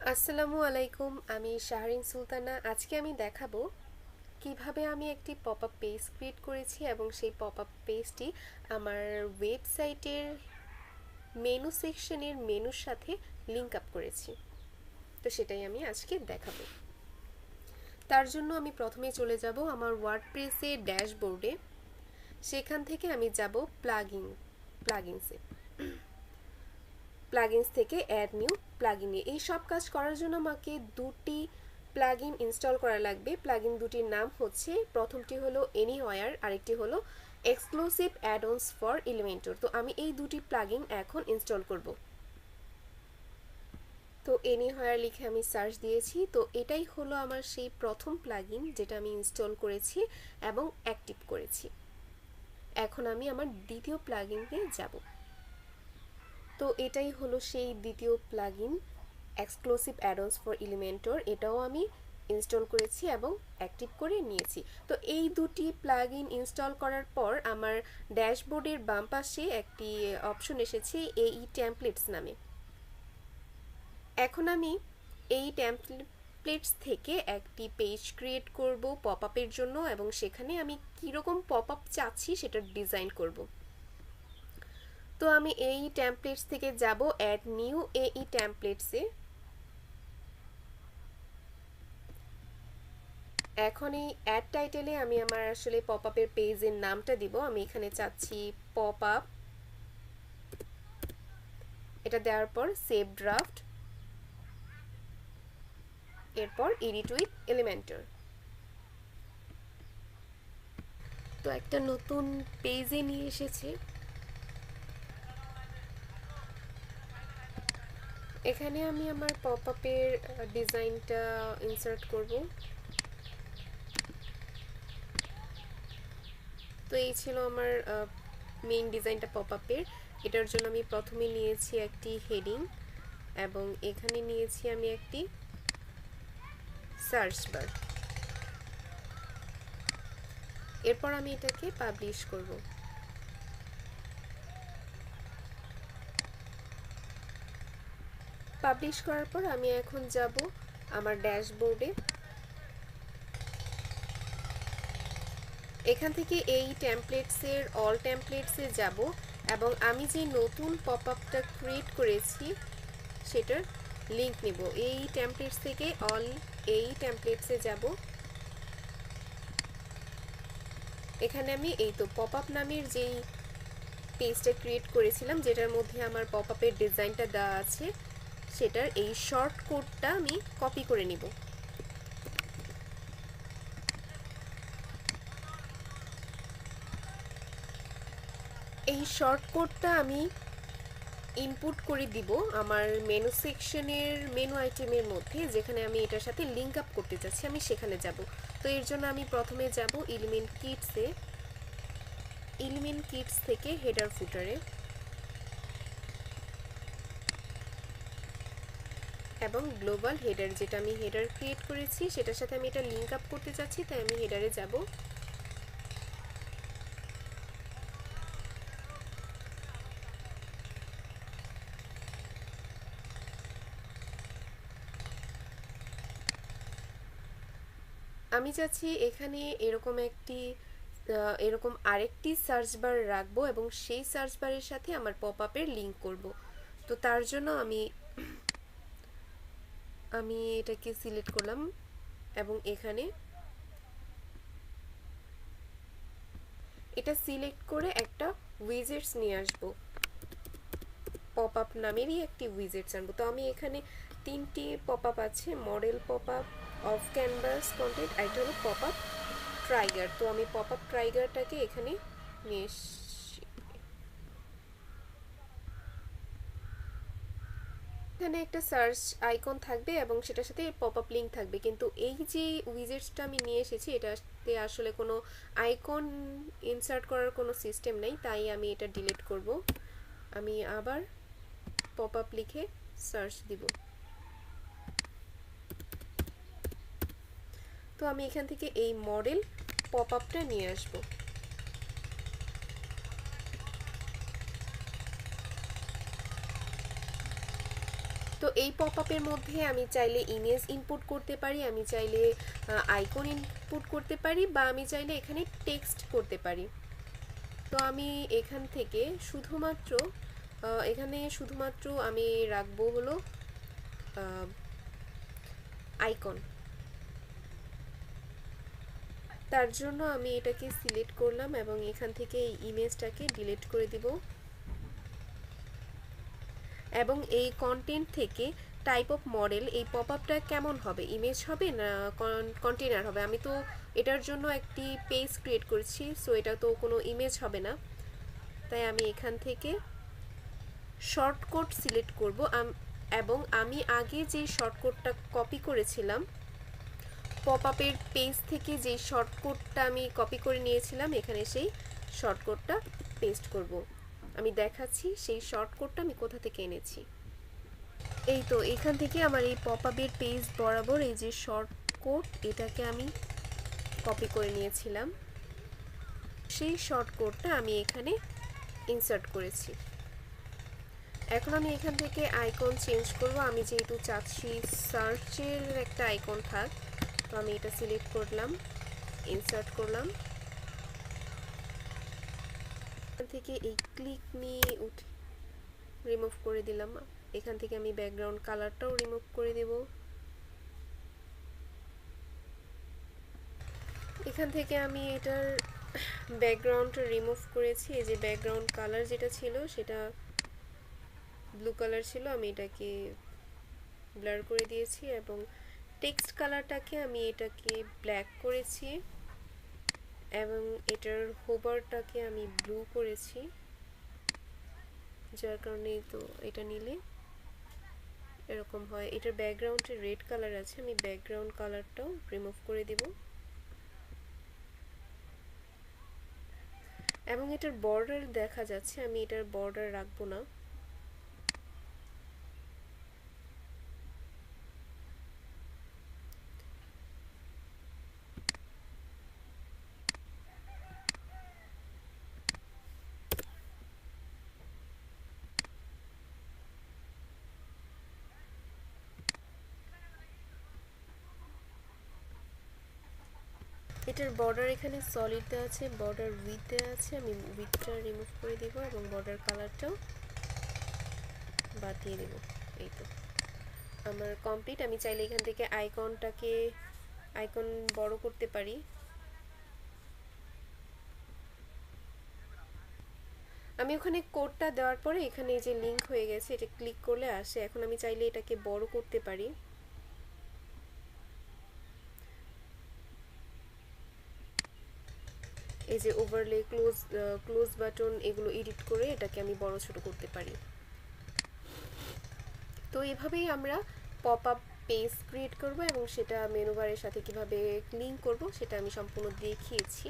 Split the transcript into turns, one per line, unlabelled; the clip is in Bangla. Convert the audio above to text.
আসসালামু আলাইকুম, আমি শাহরিন সুলতানা। আজকে আমি দেখাবো কিভাবে আমি একটি পপআপ পেজ ক্রিয়েট করেছি এবং সেই পপআপ পেজটি আমার ওয়েবসাইটের মেনু সেকশনের মেনুর সাথে লিংক আপ করেছি। তো সেটাই আমি আজকে দেখাবো। তার জন্য আমি প্রথমে চলে যাব আমার ওয়ার্ডপ্রেসের ড্যাশবোর্ডে। সেখান থেকে আমি যাব প্লাগিনসে। প্লাগিনস থেকে অ্যাড নিউ প্লাগিনে এই সব কাজ করার জন্য আমাকে দুটি প্লাগইন ইনস্টল করা লাগবে। প্লাগইন দুটির নাম হচ্ছে, প্রথমটি হলো এনিওয়্যার, আরেকটি হলো এক্সক্লুসিভ অ্যাড-অনস ফর এলিমেন্টর। তো আমি এই দুটি প্লাগইন এখন ইনস্টল করব। তো এনিওয়্যার লিখে আমি সার্চ দিয়েছি। তো এটাই হলো আমার সেই প্রথম প্লাগইন যেটা আমি ইনস্টল করেছি এবং অ্যাক্টিভ করেছি। এখন আমি আমার দ্বিতীয় প্লাগইনে যাব। তো এটাই হলো সেই দ্বিতীয় plugin, exclusive add-ons for Elementor. এটাও আমি ইনস্টল করেছি এবং অ্যাক্টিভ করে নিয়েছি। তো এই দুটি প্লাগইন ইনস্টল করার পর আমার ড্যাশবোর্ডের বাম পাশে একটি অপশন এসেছে এই টেমপ্লেটস নামে। এখন আমি এই টেমপ্লেটস থেকে একটি পেজ ক্রিয়েট করব পপআপের জন্য, এবং সেখানে আমি কীরকম পপআপ চাচ্ছি সেটা ডিজাইন করব। তো আমি এই টেমপ্লেটস থেকে যাব অ্যাড নিউ এই টেমপ্লেটসে। এখন এই অ্যাড টাইটেলে আমি আমার আসলে পপআপের পেজের নামটা দিব। আমি এখানে চাচ্ছি পপআপ। এটা দেওয়ার পর সেভ ড্রাফট, এরপর এডিট উইথ এলিমেন্টর। তো একটা নতুন পেজে নিয়ে এসেছে। এখানে আমি আমার পপআপের ডিজাইনটা ইনসার্ট করব। তো এই ছিল আমার মেইন ডিজাইনটা পপআপের। এটার জন্য আমি প্রথমে নিয়েছি একটি হেডিং এবং এখানে নিয়েছি আমি একটি সার্চ বার। এরপর আমি এটাকে পাবলিশ করব। পাবলিশ করার পর আমি এখন যাব আমার ড্যাশবোর্ডে। এখান থেকে এই টেমপ্লেটসের অল টেমপ্লেটসে যাব এবং আমি যে নতুন পপআপটা ক্রিয়েট করেছি সেটার লিংক নেব। এই টেমপ্লেটস থেকে এই টেমপ্লেটসে যাব। এখানে আমি এই তো পপআপ নামের যেই পেজটা ক্রিয়েট করেছিলাম, যেটার মধ্যে আমার পপআপের ডিজাইনটা দেওয়া আছে, সেটার এই শর্ট কোডটা আমি কপি করে নিব। এই শর্ট কোডটা আমি ইনপুট করে দিব আমার মেনু সেকশনের মেনু আইটেমের মধ্যে, যেখানে আমি এটার সাথে লিঙ্ক আপ করতে চাচ্ছি আমি সেখানে যাব। তো এর জন্য আমি প্রথমে যাব এলিমেন্ট কিটস থেকে হেডার ফুটারে, এবং গ্লোবাল হেডার, যেটা আমি হেডার ক্রিয়েট করেছি সেটার সাথে আমি এটা লিঙ্ক আপ করতে চাচ্ছি, তাই আমি হেডারে যাব। আমি চাচ্ছি এখানে এরকম আরেকটি সার্চ বার রাখবো এবং সেই সার্চ বারের সাথে আমার পপআপের লিঙ্ক করব। তো তার জন্য আমি এটাকে সিলেক্ট করলাম এবং এখানে এটা সিলেক্ট করে একটা উইজেটস নিয়ে আসবো। পপআপ নামেরই একটি উইজেটস আনবো। তো আমি এখানে তিনটি পপআপ আছে, model popup, off canvas content, আর এটা হলো পপআপ ট্রাইগার। তো আমি পপআপ ট্রাইগারটাকে এখানে নিয়ে এখানে একটা সার্চ আইকন থাকবে এবং সেটার সাথে পপআপ লিঙ্ক থাকবে, কিন্তু এই যে উইজেটসটা আমি নিয়ে এসেছি এটাতে আসলে কোনো আইকন ইনসার্ট করার কোনো সিস্টেম নেই, তাই আমি এটা ডিলিট করব। আমি আবার পপআপ লিখে সার্চ দিব। তো আমি এখান থেকে এই মডেল পপআপটা নিয়ে আসব। তো এই পপআপের মধ্যে আমি চাইলে ইমেজ ইনপুট করতে পারি, আমি চাইলে আইকন ইনপুট করতে পারি, বা আমি চাইলে এখানে টেক্সট করতে পারি। তো আমি এখান থেকে শুধুমাত্র আমি রাখবো হলো আইকন। তার জন্য আমি এটাকে সিলেক্ট করলাম এবং এখান থেকে এই ইমেজটাকে ডিলিট করে দিব এবং এই কন্টেন্ট থেকে টাইপ অফ মডেল, এই পপআপটা কেমন হবে, ইমেজ হবে না কন্টেনার হবে। আমি তো এটার জন্য একটি পেজ ক্রিয়েট করেছি, সো এটা তো কোনো ইমেজ হবে না, তাই আমি এখান থেকে শর্টকাট সিলেক্ট করব এবং আমি আগে যে শর্টকাটটা কপি করেছিলাম পপআপের পেজ থেকে, যে শর্টকাটটা আমি কপি করে নিয়েছিলাম, এখানে সেই শর্টকাটটা পেস্ট করব। আমি দেখাচ্ছি সেই শর্টকাটটা আমি কোথা থেকে এনেছি। এই তো এখান থেকে আমার এই পপআপের পেজ বরাবর এই যে শর্টকাট, এটাকে আমি কপি করে নিয়েছিলাম, সেই শর্টকাটটা আমি এখানে ইনসার্ট করেছি। এখন আমি এখান থেকে আইকন চেঞ্জ করব। আমি যেহেতু চাচ্ছি সার্চের একটা আইকন থাক, তো আমি এটা সিলেক্ট করলাম, ইনসার্ট করলাম, এখান থেকে এই ক্লিক নিয়ে রিমুভ করে দিলাম। এখান থেকে আমি ব্যাকগ্রাউন্ড কালারটাও রিমুভ করে দেব। এখান থেকে আমি এটার ব্যাকগ্রাউন্ড রিমুভ করেছি। এই যে ব্যাকগ্রাউন্ড কালার যেটা ছিল সেটা ব্লু কালার ছিল, আমি এটাকে ব্লার করে দিয়েছি এবং টেক্সট কালারটাকে আমি এটাকে ব্ল্যাক করেছি এবং এটার হোভারটাকে আমি ব্লু করেছি, যার কারণে তো এটা নিলে এরকম হয়। এটার ব্যাকগ্রাউন্ডে রেড কালার আছে, আমি ব্যাকগ্রাউন্ড কালারটাও রিমুভ করে দিব এবং এটার বর্ডার দেখা যাচ্ছে, আমি এটার বর্ডার রাখবো না। এটার বর্ডার এখানে সলিড দেওয়া আছে, বর্ডার উইথ দেওয়া আছে, আমি উইথটা রিমুভ করে দিব এবং বর্ডার কালারটাও বাদ দিয়ে দেব। এই তো আমার কমপ্লিট। আমি চাইলে এখান থেকে আইকন বড় করতে পারি। আমি ওখানে কোডটা দেওয়ার পরে এখানে এই যে লিংক হয়ে গেছে, এটা ক্লিক করলে আসে। এখন আমি চাইলে এটাকে বড় করতে পারি। এই যে ওভারলে, ক্লোজ বাটন, এগুলো এডিট করে এটাকে আমি বড় ছোট করতে পারি। তো এভাবেই আমরা পপআপ পেজ ক্রিয়েট করব এবং সেটা মেনু বারের সাথে কিভাবে লিংক করব সেটা আমি সম্পূর্ণ দেখিয়েছি।